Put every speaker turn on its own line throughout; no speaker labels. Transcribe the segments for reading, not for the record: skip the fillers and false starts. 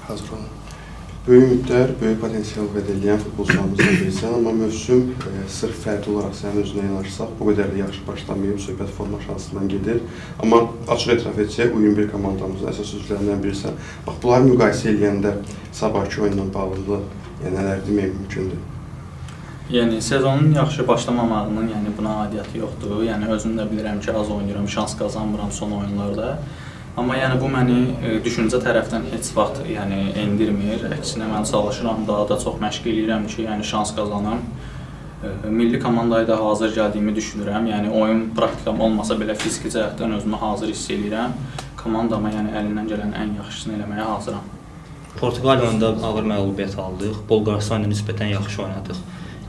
Hazır olun. Böyük ümidlər, böyük potensial vəd edən futbolçularımızdan birisən, amma mövsüm sırf fərdi olaraq sənin özünə yanaşsaq, bu qədər də yaxşı başlamayıb, söhbət forma şansından gedir. Amma açıq etiraf edəcək, U21 komandamızın əsas üzvlərindən birisən. Bax, bunları müqayisə edəndə sabahki oyunla bağlı nələr demək mümkündür?
Yəni, sezonun yaxşı başlamamağının buna aidiyyəti yoxdur. Yəni, özüm də bilirəm ki, az oynayıram, şans qazanmıram son oyunlarda. Amma bu məni düşüncə tərəfdən heç vaxt endirmir. Əksinə mən çalışıram, daha da çox məşq edirəm ki, şans qazanım. Milli komandaya da hazır gəldiyimi düşünürəm. Yəni, oyun praktikam olmasa belə fiziki cəhətdən özümü hazır hiss edirəm. Komandama əlindən gələn ən yaxşısını eləməyə hazıram.
Portuqaliyada ağır məğlubiyyət aldıq. Bolqarıstanla nisbətən yaxşı oynadıq.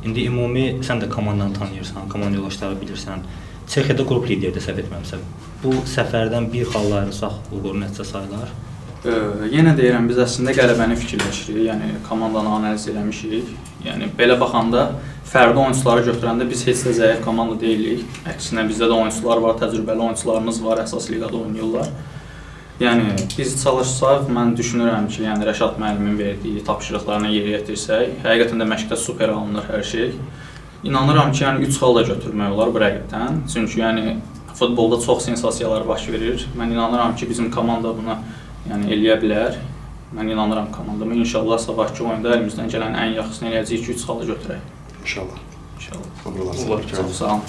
İndi ümumi sən də komandanı tanıyırsan, komanda yoldaşları bilirsən. Çexiyada qrup lideri də səhv etməmsən. Bu səfərdən bir xalla ayrılsaq uğur nəticə sayılar?
Yenə deyirəm, biz əslində qələbəni fikirləşirik, komandanı analiz eləmişik. Belə baxanda, fərdi oyuncuları götürəndə biz heç də zəif komanda deyilik. Əksinə bizdə də oyuncular var, təcrübəli oyuncularımız var, əsas liqada oynayırlar. Biz çalışsaq, mən düşünürəm ki, Rəşad müəllimin verdiyi tapşırıqlarına yeri yetirsək, həqiqətən də məşqdə super alınır hər şey. İnanıram ki, 3 xal da götürmək olar bu rəqibdən. Çünki futbolda çox sensasiyalar baş verir. Mən inanıram ki, bizim komanda bunu eləyə bilər. Mən inanıram komandama. İnşallah sabahki oyunda əlimizdən gələn ən yaxşısını eləyəcəyik ki, 3 xalı götürək.
İnşallah.
İnşallah.
Uğurlar.
Çox sağ olun.